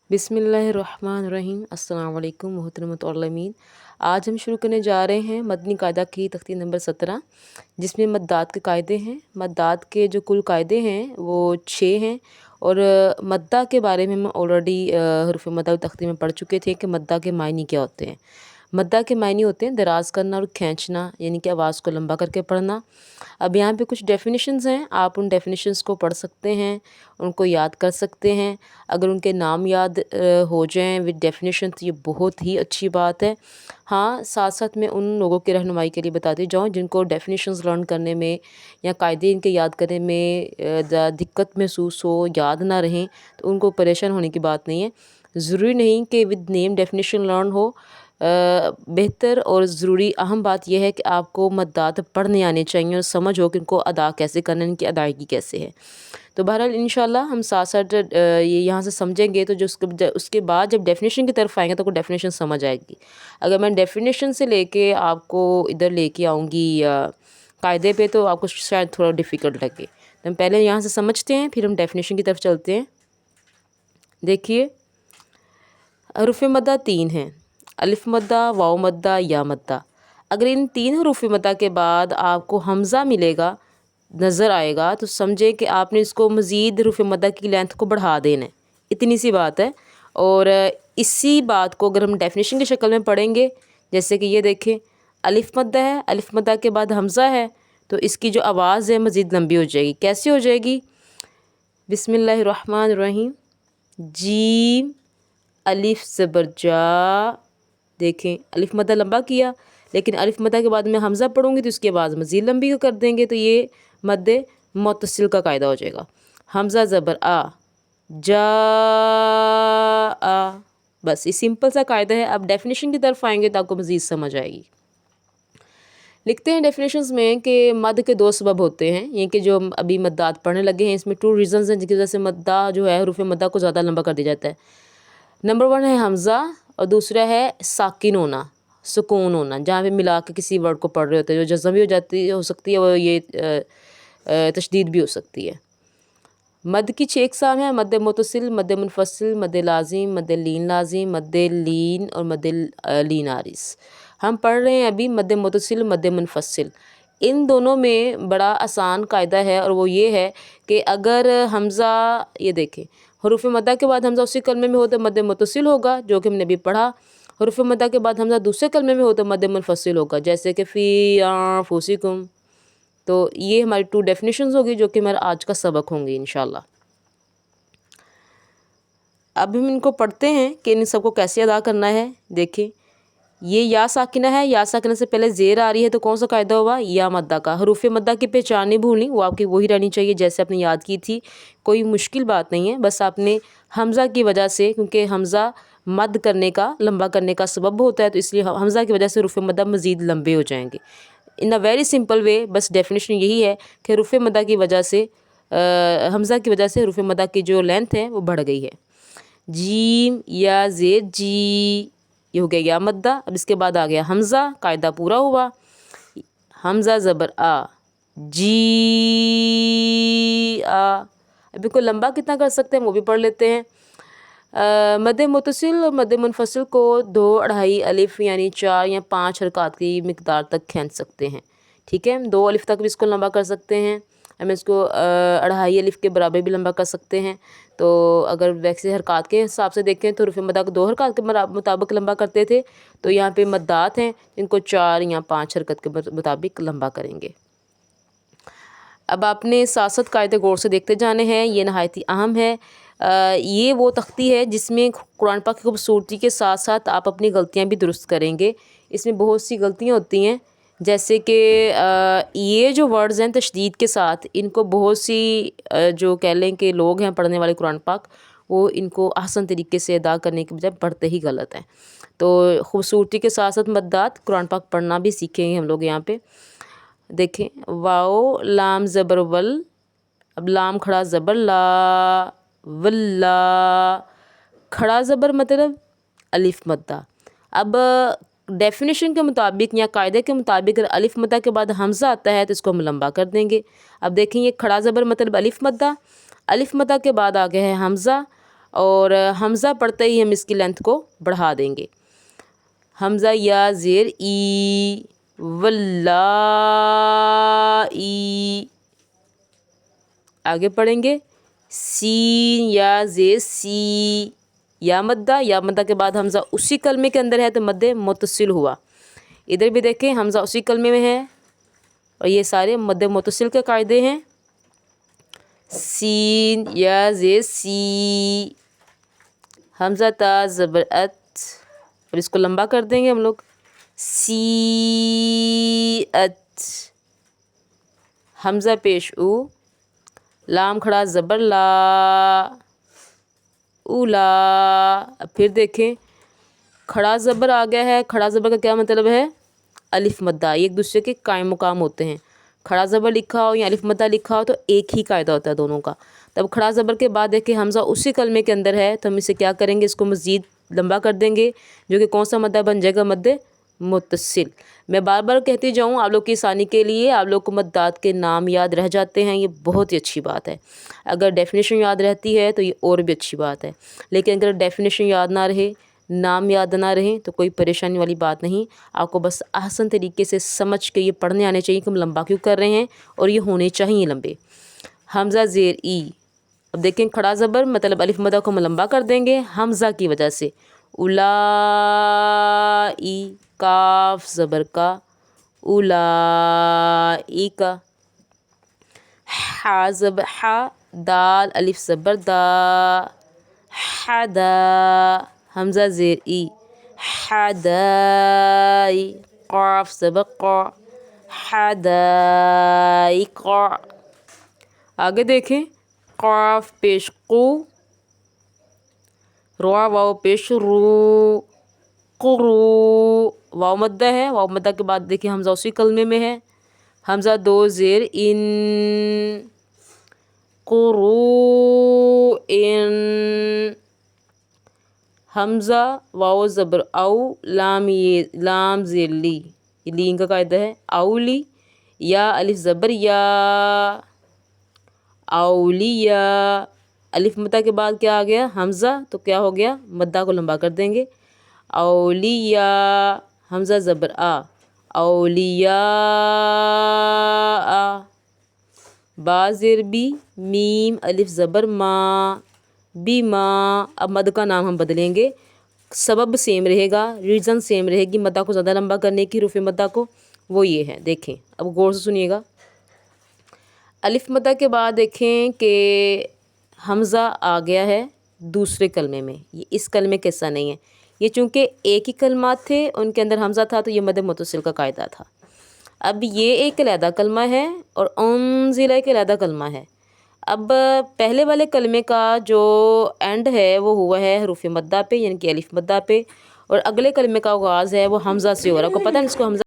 बिस्मिल्लाहिर्रहमानिर्रहीम। अस्सलाम वालेकुम मोहतरमतुल्लामीन। आज हम शुरू करने जा रहे हैं मदनी कायदा की तख्ती नंबर 17, जिसमें मद्दात के कायदे हैं। मद्दात के जो कुल कायदे हैं वो 6 हैं और मद्दा के बारे में हम ऑलरेडी हरूफ मद्दा तख्ती में पढ़ चुके थे कि मद्दा के मायने क्या होते हैं। मद्दा के मायने होते हैं दराज करना और खींचना, यानी कि आवाज़ को लंबा करके पढ़ना। अब यहाँ पे कुछ डेफिनेशंस हैं, आप उन डेफिनेशंस को पढ़ सकते हैं, उनको याद कर सकते हैं। अगर उनके नाम याद हो जाएं विद डेफिनेशन तो ये बहुत ही अच्छी बात है। हाँ, साथ साथ मैं उन लोगों की रहनुमाई के लिए बताती जाऊँ जिनको डेफिनेशंस लर्न करने में या कायदे इनके याद करने में दिक्कत महसूस हो, याद ना रहें, तो उनको परेशान होने की बात नहीं है। ज़रूरी नहीं कि विद नेम डेफिनेशन लर्न हो। बेहतर और ज़रूरी अहम बात यह है कि आपको मद्दात पढ़ने आने चाहिए और समझ हो कि इनको अदा कैसे करना है, इनकी अदायगी कैसे है। तो बहरहाल इंशाल्लाह हम साथ साथ ये यहाँ से समझेंगे तो जो उसके बाद जब डेफिनेशन की तरफ आएंगे तो आपको डेफिनेशन समझ आएगी। अगर मैं डेफिनेशन से लेके आपको इधर लेके आऊँगी कायदे पे तो आपको शायद थोड़ा डिफ़िकल्ट लगे। तो हम पहले यहाँ से समझते हैं, फिर हम डेफिनेशन की तरफ चलते हैं। देखिए, हरूफ मद्दा 3 हैं, अलिफ मद्दा, वाव मद्दा, या मद्दा। अगर इन 3 हरूफ मद्दा के बाद आपको हमज़ा मिलेगा, नज़र आएगा, तो समझे कि आपने इसको मज़ीद हरूफ मद्दा की लेंथ को बढ़ा देना है। इतनी सी बात है। और इसी बात को अगर हम डेफिनेशन की शक्ल में पढ़ेंगे, जैसे कि ये देखें, अलिफ मद्दा है, अलिफ मद्दा के बाद हमज़ा है, तो इसकी जो आवाज़ है मज़ीद लंबी हो जाएगी। कैसे हो जाएगी? बिस्मिल्लाहिर्रहमानिर्रहीम। जीम अलिफ ज़बर जा। देखें, अलिफ मद्दा लंबा किया, लेकिन अलिफ मद्दा के बाद मैं हमज़ा पढ़ूंगी तो इसकी आवाज़ मज़ीद लंबी कर देंगे, तो ये मद्दे मुत्तसिल का कायदा हो जाएगा। हमज़ा ज़बर आ, जा आ। बस ये सिंपल सा कायदा है। अब डेफिनेशन की तरफ आएंगे तो आपको मज़ीद समझ आएगी। लिखते हैं डेफिनेशंस में कि मद के 2 सबब होते हैं। ये कि जो अभी मद्दात पढ़ने लगे हैं इसमें 2 रीज़न्स हैं जिनकी वजह से मद्दा जो है हरूफ मद्दा को ज़्यादा लंबा कर दिया जाता है। नंबर 1 है हमज़ा और दूसरा है साकिन होना, सुकून होना, जहाँ पे मिला के किसी वर्ड को पढ़ रहे होते हैं। जो जज़म भी हो सकती है और ये तशदीद भी हो सकती है। मद की 6 अक़साम हैं, मद मुतसिल, मद मुनफसिल, मद लाज़िम, मद लीन लाज़िम, मद लीन और मद लीन आरिस। हम पढ़ रहे हैं अभी मद मुतसिल, मद मुनफसिल। इन दोनों में बड़ा आसान कायदा है और वो ये है कि अगर हमज़ा, ये देखें, हरूफ मद्दा के बाद हमज़ा उसी कलमे में हो तो मद मुतसिल होगा, जो कि हमने अभी पढ़ा। हरूफ मद्दा के बाद हमज़ा दूसरे कलमे में हो तो मद मुनफसिल होगा, जैसे कि फ़ी अनफुसिकुम। तो ये हमारी 2 डेफिनेशंस होगी जो कि हमारा आज का सबक होंगे इंशाल्लाह। अब हम इनको पढ़ते हैं कि इन सबको कैसे अदा करना है। देखें, ये या साकिना है, या साकिना से पहले ज़ेर आ रही है तो कौन सा कायदा हुआ? या मद्दा का। हरूफ मद्दा की पहचान नहीं भूलनी, वो आपकी वही रहनी चाहिए जैसे आपने याद की थी। कोई मुश्किल बात नहीं है, बस आपने हमज़ा की वजह से, क्योंकि हमज़ा मद करने का, लंबा करने का सबब होता है, तो इसलिए हमज़ा की वजह से हरूफ मद्दा मज़ीद लंबे हो जाएंगे। इन अ वेरी सिंपल वे बस डेफिनेशन यही है कि हरूफ मद्दा की वजह से, हमज़ा की वजह से हरूफ मद्दा की जो लेंथ है वो बढ़ गई है। जीम या ज़ेर जी, ये हो गया या मद्दा। अब इसके बाद आ गया हमज़ा, कायदा पूरा हुआ। हमज़ा ज़बर आ, जी आ। अब इसको लंबा कितना कर सकते हैं वो भी पढ़ लेते हैं। मद मुतसिल और मद मुनफसिल को 2 अढ़ाई अलिफ यानी 4 या 5 हरकत की मिकदार तक खींच सकते हैं। ठीक है, 2 अलिफ तक भी इसको लंबा कर सकते हैं। हम इसको अढ़ाई अलिफ के बराबर भी लंबा कर सकते हैं। तो अगर वैसे हरकत के हिसाब से देखें तो हरूफ मद्दा को 2 हरकत के मुताबिक लंबा करते थे, तो यहाँ पे मद्दात हैं इनको 4 या 5 हरकत के मुताबिक लंबा करेंगे। अब आपने साथ साथ कायदे गौर से देखते जाने हैं, ये नहायत ही अहम है। ये वो तख्ती है जिसमें कुरान पाक की खूबसूरती के साथ साथ आप अपनी गलतियाँ भी दुरुस्त करेंगे। इसमें बहुत सी गलतियाँ होती हैं, जैसे कि ये जो वर्ड्स हैं तशदीद के साथ, इनको बहुत सी जो कह लें कि लोग हैं पढ़ने वाले कुरान पाक, वो इनको आसान तरीके से अदा करने के बजाय पढ़ते ही गलत हैं। तो खूबसूरती के साथ साथ मद्दात कुरान पाक पढ़ना भी सीखेंगे हम लोग यहाँ पे। देखें, वाओ लाम ज़बर वल, अब लाम खड़ा ज़बर ला, वल्ला खड़ा ज़बर मतलब अलिफ मद्दा। अब डेफिनेशन के मुताबिक या कायदे के मुताबिक अगर अलिफ मद्दा के बाद हमज़ा आता है तो इसको हम लंबा कर देंगे। अब देखें, ये खड़ा ज़बर मतलब अलिफ मद्दा, अलिफ मद्दा के बाद आ गया है हमज़ा, اور حمزہ پڑھتے ہی ہم اس کی لینتھ کو بڑھا دیں گے. حمزہ یا زیر ای، واللائی. آگے پڑھیں گے سین یا زیر سی، یا مدہ کے بعد حمزہ اسی کلمے کے اندر ہے تو مد متصل ہوا. ادھر بھی دیکھیں حمزہ اسی کلمے میں ہے اور یہ سارے مد متصل کے قاعدے ہیں. سین یا زیر سی، حمزہ تا زبر ات، اور اس کو لمبا کر دیں گے ہم لوگ. سی ات. حمزہ پیش او، لام کھڑا زبر لا، اولا. اب پھر دیکھیں کھڑا زبر آ گیا ہے. کھڑا زبر کا کیا مطلب ہے؟ الف مدہ، ایک دوسرے کے قائم مقام ہوتے ہیں. کھڑا زبر لکھا ہو یا الف مدہ لکھا ہو تو ایک ہی قاعدہ ہوتا ہے دونوں کا. تب کھڑا زبر کے بعد دیکھیں حمزہ اسی کلمے کے اندر ہے تو ہم اسے کیا کریں گے، اس کو مزید لمبا کر دیں گے، جو کہ کون سا مدہ بن جائے گا؟ مد متصل. میں بار بار کہتی جاؤں آپ لوگ کی آسانی کے لیے، آپ لوگ کو مدات کے نام یاد رہ جاتے ہیں، یہ بہت ہی اچھی بات ہے. اگر ڈیفینیشن یاد رہتی ہے تو یہ اور بھی اچھی بات ہے. لیکن اگر ڈیفینیشن یاد نہ رہے، نام یاد نہ رہیں تو کوئی پریشانی والی بات نہیں. آپ کو بس احسن طریقے سے سمجھ کے یہ پڑھنے آنے چاہیے کہ ہم لمبا کیوں کر رہے ہیں، اور یہ ہونے چاہیے لمبے. حمزہ زیر ای. اب دیکھیں کھڑا زبر مطلب الف مدہ کو ہم لمبا کر دیں گے حمزہ کی وجہ سے. اولائی. کاف زبر کا، اولائی کا. حا زبر حا، دال الف زبر دا، حدا. حمزہ زیر ای، حدائی. قاف زبر قا، حدائق. آگے دیکھیں قاف پیش قو، رو واو پیش رو، قرو. واو مدہ ہے، واو مدہ کے بعد دیکھیں حمزہ اسی کلمے میں ہے. حمزہ دو زیر ان، قرو ان. حمزہ واو زبر او، لام زیر لی، یہ لین کا قاعدہ ہے. اولی. یا الف زبر یا، اولیاء. الف مدہ کے بعد کیا آ گیا؟ حمزہ. تو کیا ہو گیا؟ مدہ کو لمبا کر دیں گے. اولیاء. حمزہ زبر آ، اولیاء. با زیر بی، میم الف زبر ما، بیما. اب مد کا نام ہم بدلیں گے، سبب سیم رہے گا، ریزن سیم رہے گی مدہ کو زیادہ لمبا کرنے کی، حروف مدہ کو. وہ یہ ہے، دیکھیں اب غور سے سنیے گا. الف مدہ کے بعد دیکھیں کہ حمزہ آ گیا ہے دوسرے کلمے میں. یہ اس کلمے کا حصہ نہیں ہے، یہ چونکہ ایک ہی کلمات تھے ان کے اندر حمزہ تھا تو یہ مد متصل کا قاعدہ تھا. اب یہ ایک علیحدہ کلمہ ہے اور انزل ایک علیحدہ کلمہ ہے. اب پہلے والے کلمے کا جو اینڈ ہے وہ ہوا ہے حروف مدہ پہ، یعنی کہ الف مدہ پہ، اور اگلے کلمے کا آغاز ہے وہ حمزہ سے ہو رہا ہے. آپ کو پتہ ہے اس کو حمزہ